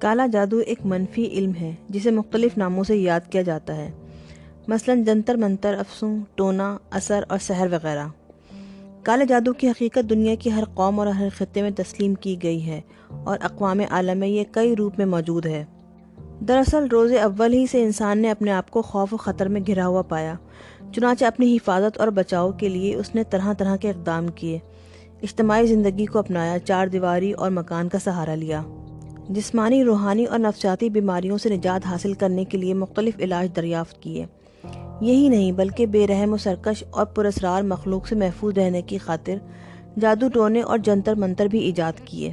کالا جادو ایک منفی علم ہے جسے مختلف ناموں سے یاد کیا جاتا ہے، مثلاً جنتر منتر، افسوں، ٹونا، اثر اور سحر وغیرہ۔ کالے جادو کی حقیقت دنیا کی ہر قوم اور ہر خطے میں تسلیم کی گئی ہے اور اقوام عالم میں یہ کئی روپ میں موجود ہے۔ دراصل روز اول ہی سے انسان نے اپنے آپ کو خوف و خطر میں گھرا ہوا پایا، چنانچہ اپنی حفاظت اور بچاؤ کے لیے اس نے طرح طرح کے اقدام کیے، اجتماعی زندگی کو اپنایا، چار دیواری اور مکان کا سہارا لیا، جسمانی، روحانی اور نفسیاتی بیماریوں سے نجات حاصل کرنے کے لیے مختلف علاج دریافت کیے۔ یہی نہیں بلکہ بے رحم و سرکش اور پراسرار مخلوق سے محفوظ رہنے کی خاطر جادو ٹونے اور جنتر منتر بھی ایجاد کیے۔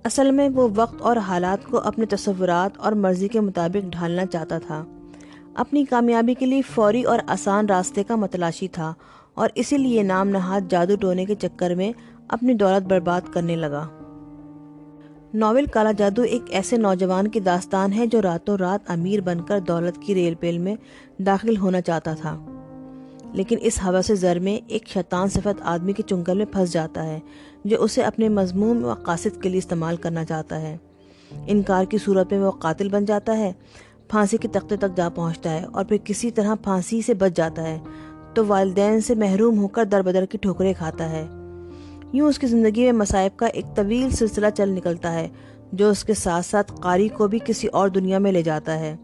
اصل میں وہ وقت اور حالات کو اپنے تصورات اور مرضی کے مطابق ڈھالنا چاہتا تھا، اپنی کامیابی کے لیے فوری اور آسان راستے کا متلاشی تھا، اور اسی لیے نام نہاد جادو ٹونے کے چکر میں اپنی دولت برباد کرنے لگا۔ ناول کالا جادو ایک ایسے نوجوان کی داستان ہے جو راتوں رات امیر بن کر دولت کی ریل پیل میں داخل ہونا چاہتا تھا، لیکن اس ہوس زر میں ایک شیطان صفت آدمی کے چنگل میں پھنس جاتا ہے جو اسے اپنے مذموم مقاصد کے لیے استعمال کرنا چاہتا ہے۔ انکار کی صورت میں وہ قاتل بن جاتا ہے، پھانسی کے تختے تک جا پہنچتا ہے اور پھر کسی طرح پھانسی سے بچ جاتا ہے تو والدین سے محروم ہو کر در بدر کی ٹھوکریں کھاتا ہے۔ یوں اس کی زندگی میں مصائب کا ایک طویل سلسلہ چل نکلتا ہے جو اس کے ساتھ ساتھ قاری کو بھی کسی اور دنیا میں لے جاتا ہے۔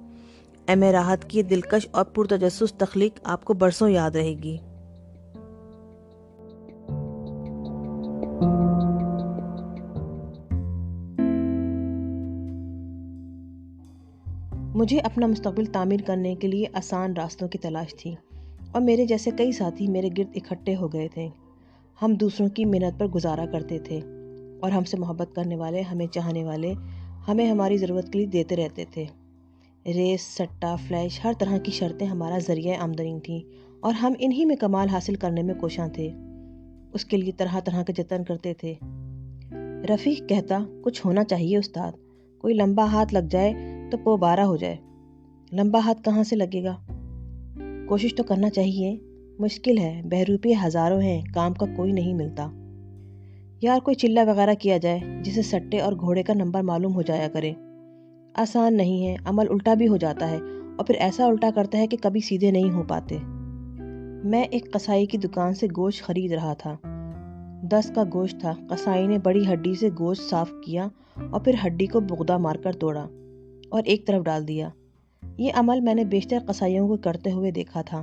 ایم راحت کی دلکش اور پرتجسس تخلیق آپ کو برسوں یاد رہے گی۔ مجھے اپنا مستقبل تعمیر کرنے کے لیے آسان راستوں کی تلاش تھی، اور میرے جیسے کئی ساتھی میرے گرد اکٹھے ہو گئے تھے۔ ہم دوسروں کی محنت پر گزارا کرتے تھے اور ہم سے محبت کرنے والے، ہمیں چاہنے والے، ہمیں ہماری ضرورت کے لیے دیتے رہتے تھے۔ ریس، سٹہ، فلیش، ہر طرح کی شرطیں ہمارا ذریعہ آمدنی تھیں اور ہم انہی میں کمال حاصل کرنے میں کوشاں تھے۔ اس کے لیے طرح طرح کے جتن کرتے تھے۔ رفیق کہتا، کچھ ہونا چاہیے استاد، کوئی لمبا ہاتھ لگ جائے تو پو بارہ ہو جائے۔ لمبا ہاتھ کہاں سے لگے گا؟ کوشش تو کرنا چاہیے، مشکل ہے، بہروپیے ہزاروں ہیں، کام کا کوئی نہیں ملتا۔ یار کوئی چلہ وغیرہ کیا جائے جسے سٹے اور گھوڑے کا نمبر معلوم ہو جایا کرے۔ آسان نہیں ہے، عمل الٹا بھی ہو جاتا ہے، اور پھر ایسا الٹا کرتا ہے کہ کبھی سیدھے نہیں ہو پاتے۔ میں ایک قصائی کی دکان سے گوشت خرید رہا تھا۔ 10 کا گوشت تھا۔ قصائی نے بڑی ہڈی سے گوشت صاف کیا اور پھر ہڈی کو بغدہ مار کر توڑا اور ایک طرف ڈال دیا۔ یہ عمل میں نے بیشتر قصائیوں کو کرتے ہوئے دیکھا تھا۔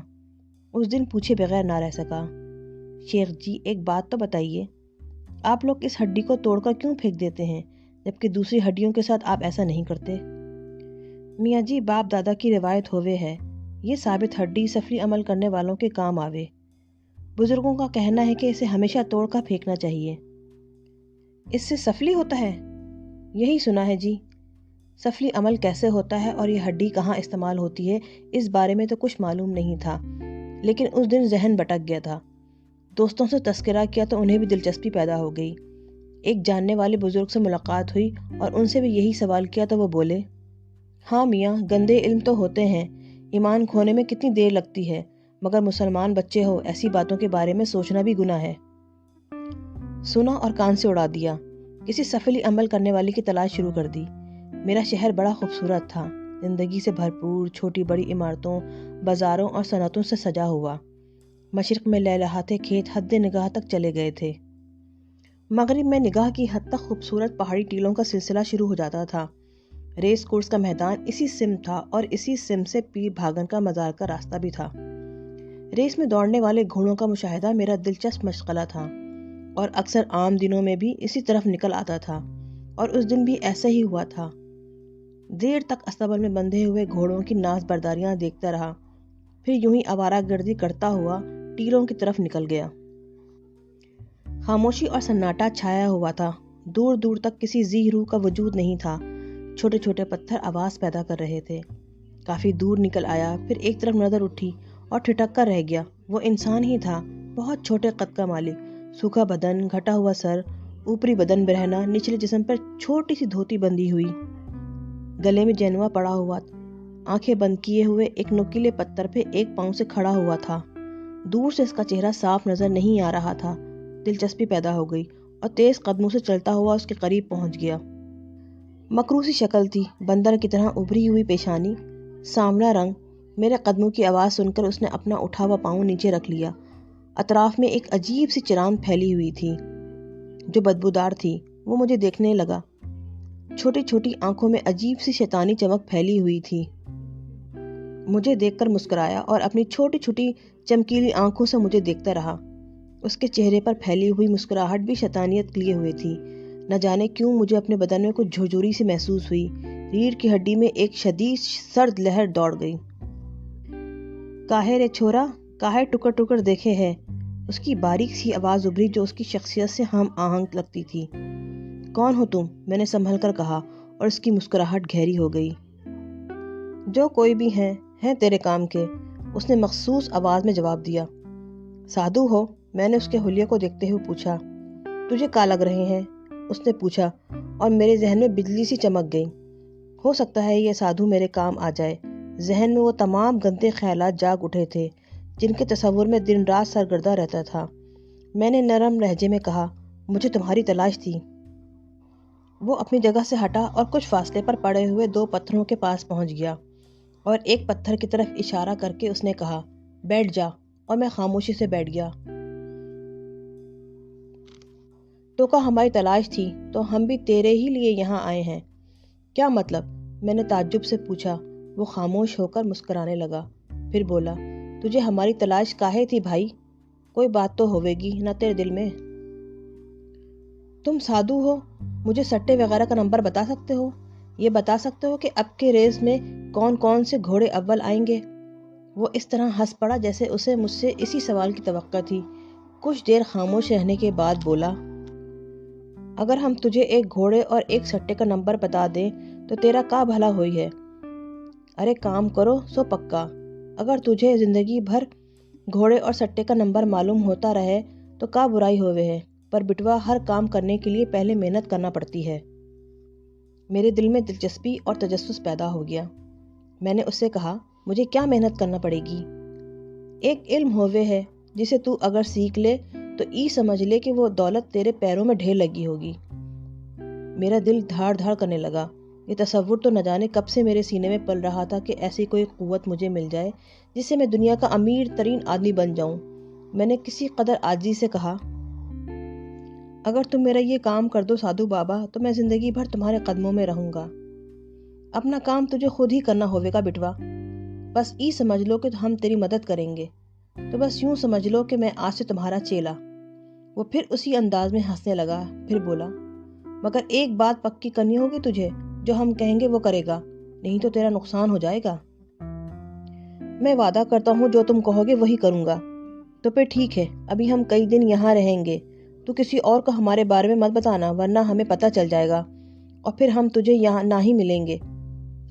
اس دن پوچھے بغیر نہ رہ سکا۔ شیخ جی ایک بات تو بتائیے، آپ لوگ اس ہڈی کو توڑ کر کیوں پھینک دیتے ہیں جبکہ دوسری ہڈیوں کے ساتھ آپ ایسا نہیں کرتے؟ میاں جی باپ دادا کی روایت ہوئے ہے، یہ ثابت ہڈی سفلی عمل کرنے والوں کے کام آوے۔ بزرگوں کا کہنا ہے کہ اسے ہمیشہ توڑ کر پھینکنا چاہیے۔ اس سے سفلی ہوتا ہے؟ یہی سنا ہے جی۔ سفلی عمل کیسے ہوتا ہے اور یہ ہڈی کہاں استعمال ہوتی ہے اس بارے میں تو کچھ معلوم نہیں تھا، لیکن اس دن ذہن بھٹک گیا تھا۔ دوستوں سے تذکرہ کیا تو انہیں بھی دلچسپی پیدا ہو گئی۔ ایک جاننے والے بزرگ سے ملاقات ہوئی اور ان سے بھی یہی سوال کیا تو وہ بولے، ہاں میاں، گندے علم تو ہوتے ہیں، ایمان کھونے میں کتنی دیر لگتی ہے، مگر مسلمان بچے ہو ایسی باتوں کے بارے میں سوچنا بھی گناہ ہے۔ سنا اور کان سے اڑا دیا۔ کسی سفلی عمل کرنے والی کی تلاش شروع کر دی۔ میرا شہر بڑا خوبصورت تھا، زندگی سے بھرپور، چھوٹی بڑی عمارتوں، بازاروں اور صنعتوں سے سجا ہوا۔ مشرق میں لہلہاتے کھیت حد نگاہ تک چلے گئے تھے۔ مغرب میں نگاہ کی حد تک خوبصورت پہاڑی ٹیلوں کا سلسلہ شروع ہو جاتا تھا۔ ریس کورس کا میدان اسی سمت تھا اور اسی سمت سے پیر بھاگن کا مزار کا راستہ بھی تھا۔ ریس میں دوڑنے والے گھوڑوں کا مشاہدہ میرا دلچسپ مشغلہ تھا اور اکثر عام دنوں میں بھی اسی طرف نکل آتا تھا، اور اس دن بھی ایسا ہی ہوا تھا۔ دیر تک استبل میں بندھے ہوئے گھوڑوں کی ناز برداریاں دیکھتا رہا، پھر یوں ہی آوارہ گردی کرتا ہوا ٹیلوں کی طرف نکل گیا۔ خاموشی اور سناٹا چھایا ہوا تھا، دور دور تک کسی ذی روح کا وجود نہیں تھا۔ چھوٹے چھوٹے پتھر آواز پیدا کر رہے تھے۔ کافی دور نکل آیا، پھر ایک طرف نظر اٹھی اور ٹھٹک کر رہ گیا۔ وہ انسان ہی تھا، بہت چھوٹے قد کا مالک، سوکھا بدن، گھٹا ہوا سر، اوپری بدن برہنہ، نچلے جسم پر چھوٹی سی دھوتی بندھی ہوئی، گلے میں جینوا پڑا ہوا، آنکھیں بند کیے ہوئے ایک نوکیلے پتھر پہ ایک پاؤں سے کھڑا ہوا تھا۔ دور سے اس کا چہرہ صاف نظر نہیں آ رہا تھا۔ دلچسپی پیدا ہو گئی اور تیز قدموں سے چلتا ہوا اس کے قریب پہنچ گیا۔ مکروسی شکل تھی، بندر کی طرح ابھری ہوئی پیشانی، سانولا رنگ۔ میرے قدموں کی آواز سن کر اس نے اپنا اٹھا ہوا پاؤں نیچے رکھ لیا۔ اطراف میں ایک عجیب سی چران پھیلی ہوئی تھی جو بدبودار تھی۔ وہ مجھے دیکھنے لگا۔ چھوٹی چھوٹی آنکھوں میں عجیب سی شیطانی چمک پھیلی ہوئی تھی۔ مجھے دیکھ کر مسکرایا اور اپنی چھوٹی چھوٹی چمکیلی آنکھوں سے مجھے دیکھتا رہا۔ اس کے چہرے پر پھیلی ہوئی مسکراہٹ بھی شیطانیت لیے ہوئے تھی۔ نہ جانے کیوں مجھے اپنے بدن میں کچھ جھرجھری سی محسوس ہوئی۔ ریڑھ کی ہڈی میں ایک شدید سرد لہر دوڑ گئی۔ کاہے رے چھورا، کاہے ٹکر ٹکر دیکھے ہے؟ اس کی باریک سی آواز ابھری جو اس کی شخصیت سے ہم آہنگ لگتی تھی۔ کون ہو تم؟ میں نے سنبھل کر کہا اور اس کی مسکراہٹ گہری ہو گئی۔ جو کوئی بھی ہیں تیرے کام کے، اس نے مخصوص آواز میں جواب دیا۔ سادھو ہو؟ میں نے اس کے حلیے کو دیکھتے ہوئے پوچھا۔ تجھے کا لگ رہے ہیں؟ اس نے پوچھا اور میرے ذہن میں بجلی سی چمک گئی۔ ہو سکتا ہے یہ سادھو میرے کام آ جائے۔ ذہن میں وہ تمام گندے خیالات جاگ اٹھے تھے جن کے تصور میں دن رات سرگردہ رہتا تھا۔ میں نے نرم لہجے میں کہا، مجھے تمہاری تلاش تھی۔ وہ اپنی جگہ سے ہٹا اور کچھ فاصلے پر پڑے ہوئے 2 پتھروں کے پاس پہنچ گیا اور ایک پتھر کی طرف اشارہ کر کے اس نے کہا، بیٹھ جا، اور میں خاموشی سے بیٹھ گیا۔ تو کا ہماری تلاش تھی تو ہم بھی تیرے ہی لیے یہاں آئے ہیں۔ کیا مطلب؟ میں نے تعجب سے پوچھا۔ وہ خاموش ہو کر مسکرانے لگا، پھر بولا، تجھے ہماری تلاش کاہے تھی بھائی؟ کوئی بات تو ہوے گی نہ تیرے دل میں؟ تم سادھو ہو، مجھے سٹے وغیرہ کا نمبر بتا سکتے ہو؟ یہ بتا سکتے ہو کہ اب کے ریس میں کون کون سے گھوڑے اول آئیں گے؟ وہ اس طرح ہنس پڑا جیسے اسے مجھ سے اسی سوال کی توقع تھی۔ کچھ دیر خاموش رہنے کے بعد بولا، اگر ہم تجھے ایک گھوڑے اور ایک سٹے کا نمبر بتا دیں تو تیرا کا بھلا ہوئی ہے؟ ارے کام کرو سو پکا۔ اگر تجھے زندگی بھر گھوڑے اور سٹے کا نمبر معلوم ہوتا رہے تو کا برائی ہوئے ہے، پر بٹوا ہر کام کرنے کے لیے پہلے محنت کرنا پڑتی ہے۔ میرے دل میں دلچسپی اور تجسس پیدا ہو گیا۔ میں نے اس سے کہا، مجھے کیا محنت کرنا پڑے گی؟ ایک علم ہووے ہے جسے تو اگر سیکھ لے تو سمجھ لے کہ وہ دولت تیرے پیروں میں ڈھیر لگی ہوگی۔ میرا دل دھاڑ دھاڑ کرنے لگا۔ یہ تصور تو نہ جانے کب سے میرے سینے میں پل رہا تھا کہ ایسی کوئی قوت مجھے مل جائے جس سے میں دنیا کا امیر ترین آدمی بن جاؤں۔ میں نے کسی قدر عاجزی سے کہا، اگر تم میرا یہ کام کر دو سادھو بابا تو میں زندگی بھر تمہارے قدموں میں رہوں گا۔ اپنا کام تجھے خود ہی کرنا ہوے گا بٹوا۔ بس سمجھ لو کہ ہم تیری مدد کریں گے۔ تو بس یوں سمجھ لو کہ میں آج سے تمہارا چیلا۔ وہ پھر اسی انداز میں ہنسنے لگا، پھر بولا، مگر ایک بات پکی کرنی ہوگی تجھے، جو ہم کہیں گے وہ کرے گا، نہیں تو تیرا نقصان ہو جائے گا۔ میں وعدہ کرتا ہوں جو تم کہو گے وہی کروں گا۔ تو پھر ٹھیک ہے، ابھی ہم کئی دن یہاں رہیں گے۔ تو کسی اور کو ہمارے بارے میں مت بتانا ورنہ ہمیں پتہ چل جائے گا اور پھر ہم تجھے یہاں نہ ہی ملیں گے۔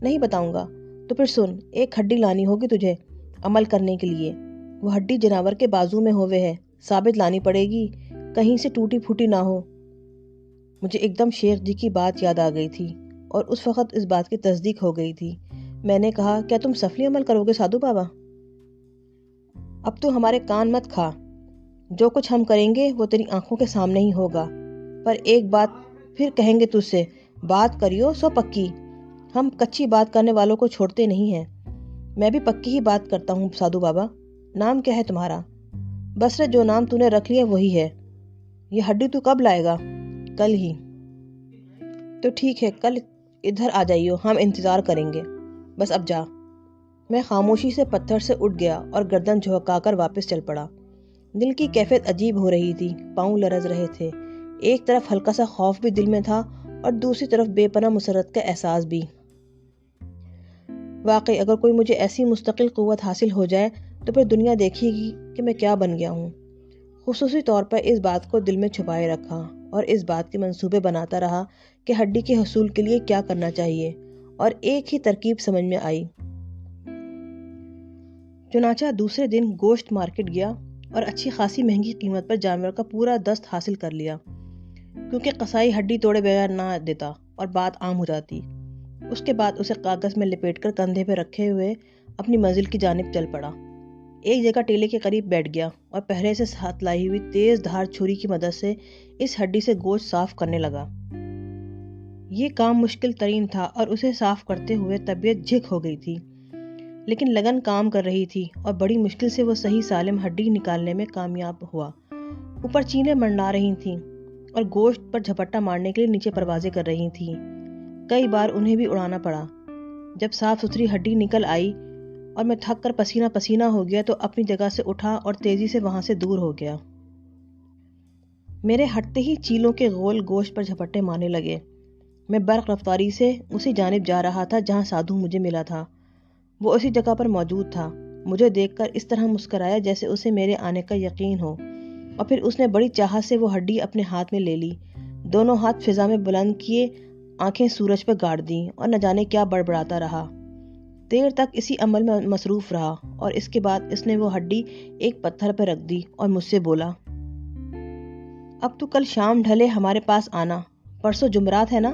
نہیں بتاؤں گا۔ تو پھر سن، ایک ہڈی لانی ہوگی تجھے عمل کرنے کے لیے۔ وہ ہڈی جانور کے بازو میں ہووے ہے، ثابت لانی پڑے گی، کہیں سے ٹوٹی پھوٹی نہ ہو۔ مجھے ایک دم شیخ جی کی بات یاد آ گئی تھی اور اس وقت اس بات کی تصدیق ہو گئی تھی۔ میں نے کہا، کیا تم سفلی عمل کرو گے سادھو بابا؟ اب تو ہمارے کان مت کھا۔ جو کچھ ہم کریں گے وہ تیری آنکھوں کے سامنے ہی ہوگا۔ پر ایک بات پھر کہیں گے تجھ سے، بات کریو سو پکی۔ ہم کچی بات کرنے والوں کو چھوڑتے نہیں ہیں۔ میں بھی پکی ہی بات کرتا ہوں سادھو بابا۔ نام کیا ہے تمہارا؟ بس جو نام تو نے رکھ لیا وہی ہے۔ یہ ہڈی تو کب لائے گا؟ کل ہی۔ تو ٹھیک ہے، کل ادھر آ جائیو، ہم انتظار کریں گے۔ بس اب جا۔ میں خاموشی سے پتھر سے اٹھ گیا اور گردن جھکا کر واپس چل پڑا۔ دل کی کیفیت عجیب ہو رہی تھی، پاؤں لرز رہے تھے۔ ایک طرف ہلکا سا خوف بھی دل میں تھا اور دوسری طرف بے پناہ مسرت کا احساس بھی۔ واقعی اگر کوئی مجھے ایسی مستقل قوت حاصل ہو جائے تو پھر دنیا دیکھے گی کہ میں کیا بن گیا ہوں۔ خصوصی طور پر اس بات کو دل میں چھپائے رکھا اور اس بات کے منصوبے بناتا رہا کہ ہڈی کے حصول کے لیے کیا کرنا چاہیے، اور ایک ہی ترکیب سمجھ میں آئی۔ چنانچہ دوسرے دن گوشت مارکیٹ گیا اور اچھی خاصی مہنگی قیمت پر جانور کا پورا دست حاصل کر لیا، کیونکہ قصائی ہڈی توڑے بغیر نہ دیتا اور بات عام ہو جاتی۔ اس کے بعد اسے کاغذ میں لپیٹ کر کندھے پہ رکھے ہوئے اپنی منزل کی جانب چل پڑا۔ ایک جگہ ٹیلے کے قریب بیٹھ گیا اور پہرے سے ساتھ لائی ہوئی تیز دھار چھری کی مدد سے اس ہڈی سے گوشت صاف کرنے لگا۔ یہ کام مشکل ترین تھا اور اسے صاف کرتے ہوئے طبیعت جھک ہو گئی تھی، لیکن لگن کام کر رہی تھی اور بڑی مشکل سے وہ صحیح سالم ہڈی نکالنے میں کامیاب ہوا۔ اوپر چیلیں منڈا رہی تھیں اور گوشت پر جھپٹا مارنے کے لیے نیچے پروازیں کر رہی تھیں۔ کئی بار انہیں بھی اڑانا پڑا۔ جب صاف ستھری ہڈی نکل آئی اور میں تھک کر پسینہ پسینہ ہو گیا تو اپنی جگہ سے اٹھا اور تیزی سے وہاں سے دور ہو گیا۔ میرے ہٹتے ہی چیلوں کے غول گوشت پر جھپٹے مارنے لگے۔ میں برق رفتاری سے اسی جانب جا رہا تھا جہاں سادھو مجھے ملا تھا۔ وہ اسی جگہ پر موجود تھا۔ مجھے دیکھ کر اس طرح مسکرایا جیسے اسے میرے آنے کا یقین ہو، اور پھر اس نے بڑی چاہت سے وہ ہڈی اپنے ہاتھ میں لے لی، دونوں ہاتھ فضا میں بلند کیے، آنکھیں سورج پہ گاڑ دیں اور نہ جانے کیا بڑبڑاتا رہا۔ دیر تک اسی عمل میں مصروف رہا اور اس کے بعد اس نے وہ ہڈی ایک پتھر پہ رکھ دی اور مجھ سے بولا، اب تو کل شام ڈھلے ہمارے پاس آنا، پرسوں جمعرات ہے نا؟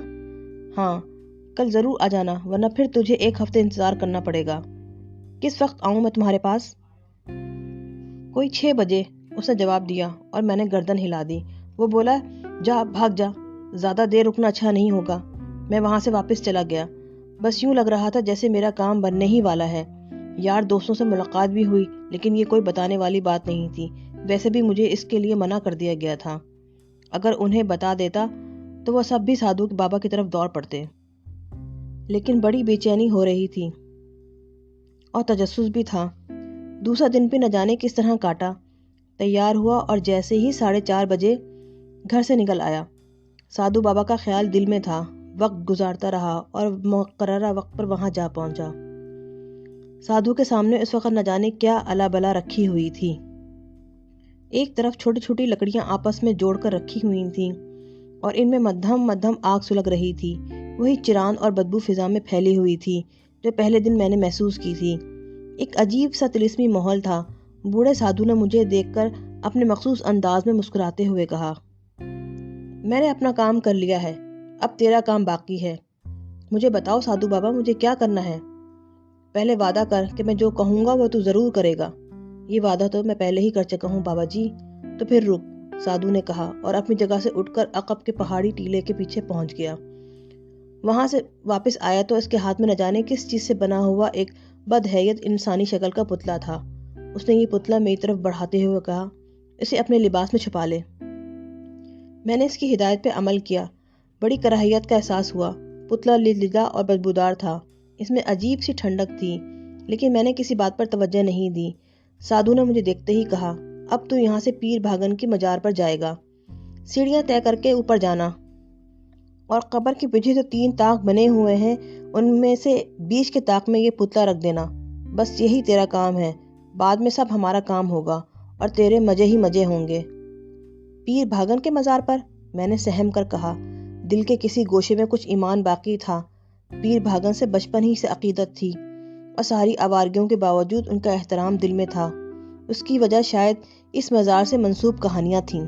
ہاں، کل ضرور آ جانا ورنہ پھر تجھے ایک ہفتے انتظار کرنا پڑے گا۔ کس وقت آؤں میں تمہارے پاس؟ کوئی 6 بجے، اس نے جواب دیا اور میں نے گردن ہلا دی۔ وہ بولا، جا بھاگ جا، زیادہ دیر رکنا اچھا نہیں ہوگا۔ میں وہاں سے واپس چلا گیا۔ بس یوں لگ رہا تھا جیسے میرا کام بننے ہی والا ہے۔ یار دوستوں سے ملاقات بھی ہوئی لیکن یہ کوئی بتانے والی بات نہیں تھی۔ ویسے بھی مجھے اس کے لیے منع کر دیا گیا تھا۔ اگر انہیں بتا دیتا تو وہ سب بھی سادھو کے بابا کی طرف دوڑ پڑتے۔ لیکن بڑی بے چینی ہو رہی تھی اور تجسس بھی تھا۔ دوسرا دن بھی نہ جانے کس طرح کاٹا۔ تیار ہوا اور جیسے ہی 4:30 بجے گھر سے نکل آیا۔ سادھو بابا کا خیال دل میں تھا۔ وقت گزارتا رہا اور مقررہ وقت پر وہاں جا پہنچا۔ سادھو کے سامنے اس وقت نہ جانے کیا الا بلا رکھی ہوئی تھی۔ ایک طرف چھوٹی چھوٹی لکڑیاں آپس میں جوڑ کر رکھی ہوئی تھیں اور ان میں مدھم مدھم آگ سلگ رہی تھی۔ وہی چران اور بدبو فضا میں پھیلی ہوئی تھی جو پہلے دن میں نے محسوس کی تھی۔ ایک عجیب سا طلسمی ماحول تھا۔ بوڑھے سادھو نے مجھے دیکھ کر اپنے مخصوص انداز میں مسکراتے ہوئے کہا، میں نے اپنا کام کر لیا ہے، اب تیرا کام باقی ہے۔ مجھے بتاؤ سادھو بابا، مجھے کیا کرنا ہے؟ پہلے وعدہ کر کہ میں جو کہوں گا وہ تو ضرور کرے گا۔ یہ وعدہ تو میں پہلے ہی کر چکا ہوں بابا جی۔ تو پھر رک، سادھو نے کہا اور اپنی جگہ سے اٹھ کر عقب کے پہاڑی ٹیلے کے پیچھے پہنچ گیا۔ وہاں سے واپس آیا تو اس کے ہاتھ میں نہ جانے کس چیز سے بنا ہوا ایک بدحیت انسانی شکل کا پتلا تھا۔ اس نے یہ پتلا میری طرف بڑھاتے ہوئے کہا، اسے اپنے لباس میں چھپا لے۔ میں نے اس کی ہدایت پہ عمل کیا۔ بڑی کراہیت کا احساس ہوا۔ پتلا لدہ اور بدبودار تھا۔ اس میں عجیب سی ٹھنڈک تھی لیکن میں نے کسی بات پر توجہ نہیں دی۔ سادھو نے مجھے دیکھتے ہی کہا، اب تو یہاں سے پیر بھاگن کی مزار پر جائے گا۔ سیڑھیاں طے کر کے اوپر جانا اور قبر کے پیچھے جو 3 طاق بنے ہوئے ہیں ان میں سے بیچ کے طاق میں یہ پتلا رکھ دینا۔ بس یہی تیرا کام ہے، بعد میں سب ہمارا کام ہوگا اور تیرے مزے ہی مزے ہوں گے۔ پیر بھاگن کے مزار پر؟ میں نے سہم کر کہا۔ دل کے کسی گوشے میں کچھ ایمان باقی تھا۔ پیر بھاگن سے بچپن ہی سے عقیدت تھی اور ساری آوارگیوں کے باوجود ان کا احترام دل میں تھا۔ اس کی وجہ شاید اس مزار سے منسوب کہانیاں تھیں۔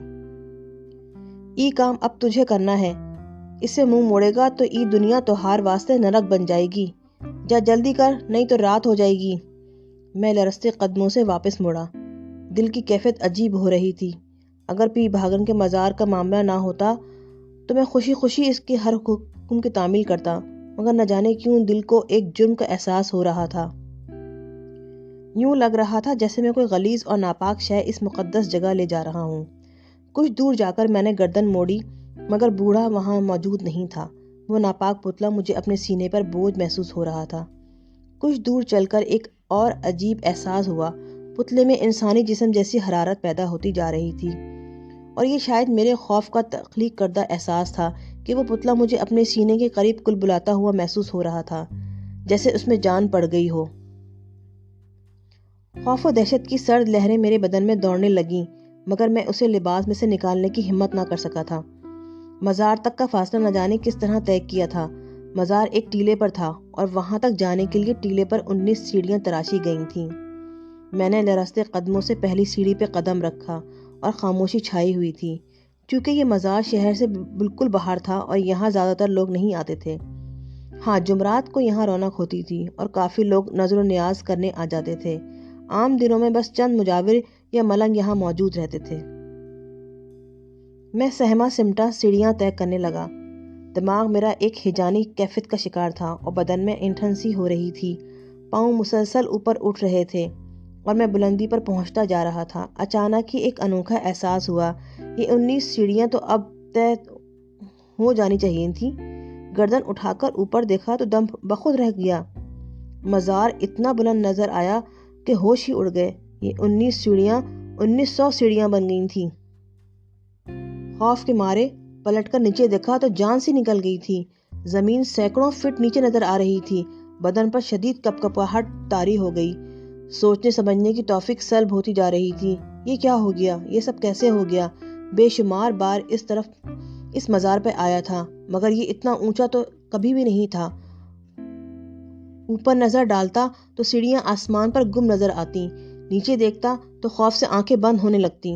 ای کام اب تجھے کرنا ہے، اس سے منہ موڑے گا تو ای دنیا تہار واسطے نرک بن جائے گی۔ جا جلدی کر نہیں تو رات ہو جائے گی۔ میں لرزتے قدموں سے واپس مڑا۔ دل کی کیفیت عجیب ہو رہی تھی۔ اگر پیر بھاگن کے مزار کا معاملہ نہ ہوتا تو میں خوشی خوشی اس کے ہر حکم کی تعمیل کرتا، مگر نہ جانے کیوں دل کو ایک جرم کا احساس ہو رہا تھا۔ یوں لگ رہا تھا جیسے میں کوئی غلیظ اور ناپاک شے اس مقدس جگہ لے جا رہا ہوں۔ کچھ دور جا کر میں نے گردن موڑی مگر بوڑھا وہاں موجود نہیں تھا۔ وہ ناپاک پتلا مجھے اپنے سینے پر بوجھ محسوس ہو رہا تھا۔ کچھ دور چل کر ایک اور عجیب احساس ہوا۔ پتلے میں انسانی جسم جیسی حرارت پیدا ہوتی جا رہی تھی اور یہ شاید میرے خوف کا تخلیق کردہ احساس تھا کہ وہ پتلا مجھے اپنے سینے کے قریب کل بلاتا ہوا محسوس ہو رہا تھا، جیسے اس میں جان پڑ گئی ہو۔ خوف و دہشت کی سرد لہریں میرے بدن میں دوڑنے لگیں مگر میں اسے لباس میں سے نکالنے کی ہمت نہ کر سکا تھا۔ مزار تک کا فاصلہ نہ جانے کس طرح طے کیا تھا۔ مزار ایک ٹیلے پر تھا اور وہاں تک جانے کے لیے ٹیلے پر 19 سیڑھیاں تراشی گئی تھیں۔ میں نے لرزتے قدموں سے پہلی سیڑھی پہ قدم رکھا اور خاموشی چھائی ہوئی تھی، کیونکہ یہ مزار شہر سے بالکل باہر تھا اور یہاں زیادہ تر لوگ نہیں آتے تھے۔ ہاں، جمعرات کو یہاں رونق ہوتی تھی اور کافی لوگ نظر و نیاز کرنے آ جاتے تھے۔ عام دنوں میں بس چند مجاور یا ملنگ یہاں موجود رہتے تھے۔ میں سہما سمٹا سیڑھیاں طے کرنے لگا۔ دماغ میرا ایک ہیجانی کیفیت کا شکار تھا اور بدن میں اینٹھن سی ہو رہی تھی۔ پاؤں مسلسل اوپر اٹھ رہے تھے اور میں بلندی پر پہنچتا جا رہا تھا۔ اچانک ہی ایک انوکھا احساس ہوا، یہ 19 سیڑھیاں تو اب طے ہو جانی چاہیے تھیں۔ گردن اٹھا کر اوپر دیکھا تو دم بخود رہ گیا۔ مزار اتنا بلند نظر آیا کہ ہوش ہی اڑ گئے۔ یہ 19 سیڑھیاں 1900 سیڑھیاں بن گئی تھیں۔ خوف کے مارے پلٹ کر نیچے دیکھا تو جان سی نکل گئی تھی۔ زمین سینکڑوں فٹ نیچے نظر آ رہی تھی۔ بدن پر شدید کپکپاہٹ طاری ہو گئی۔ سوچنے سمجھنے کی توفیق سلب ہوتی جا رہی تھی۔ یہ کیا ہو گیا؟ یہ سب کیسے ہو گیا؟ بے شمار بار اس مزار پہ آیا تھا، مگر یہ اتنا اونچا تو کبھی بھی نہیں تھا۔ اوپر نظر ڈالتا تو سیڑھیاں آسمان پر گم نظر آتی، نیچے دیکھتا تو خوف سے آنکھیں بند ہونے لگتی۔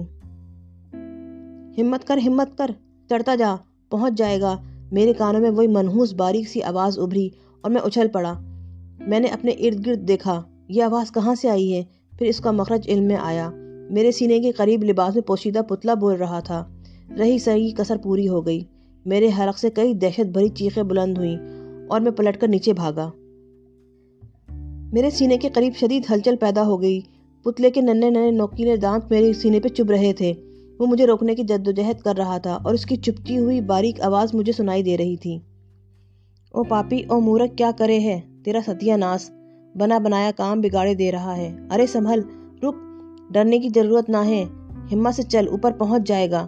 ہمت کر، چڑھتا جا، پہنچ جائے گا۔ میرے کانوں میں وہی منحوس باریک سی آواز ابھری اور میں اچھل پڑا۔ میں نے اپنے ارد گرد دیکھا، یہ آواز کہاں سے آئی ہے؟ پھر اس کا مخرج علم میں آیا۔ میرے سینے کے قریب لباس میں پوشیدہ پتلا بول رہا تھا۔ رہی سہی کسر پوری ہو گئی۔ میرے حلق سے کئی دہشت بھری چیخیں بلند ہوئیں اور میں پلٹ کر نیچے بھاگا۔ میرے سینے کے قریب شدید ہلچل پیدا ہو گئی۔ پتلے کے ننھے ننھے نوکیلے دانت میرے سینے پہ چبھ رہے تھے۔ وہ مجھے روکنے کی جدوجہد کر رہا تھا اور اس کی چپکی ہوئی باریک آواز مجھے سنائی دے رہی تھی۔ او پاپی، او مورکھ، کیا کرے ہے؟ تیرا ستیہ ناس، بنا بنایا کام بگاڑے دے رہا ہے۔ ارے سنبھل، رک، ڈرنے کی ضرورت نہ ہے، ہمت سے چل، اوپر پہنچ جائے گا۔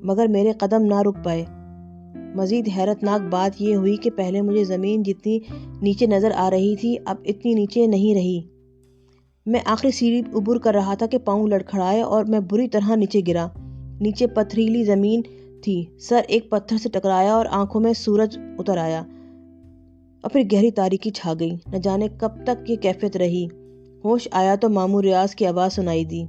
مگر میرے قدم نہ رک پائے۔ مزید حیرت ناک بات یہ ہوئی کہ پہلے مجھے زمین جتنی نیچے نظر آ رہی تھی اب اتنی نیچے نہیں رہی۔ میں آخری سیڑھی عبور کر رہا تھا کہ پاؤں لڑکھڑائے اور میں بری طرح نیچے گرا۔ نیچے پتھریلی زمین تھی، سر ایک پتھر سے ٹکرایا اور آنکھوں میں سورج اتر آیا اور پھر گہری تاریکی چھا گئی۔ نہ جانے کب تک یہ کیفیت رہی۔ ہوش آیا تو ماموں ریاض کی آواز سنائی دی۔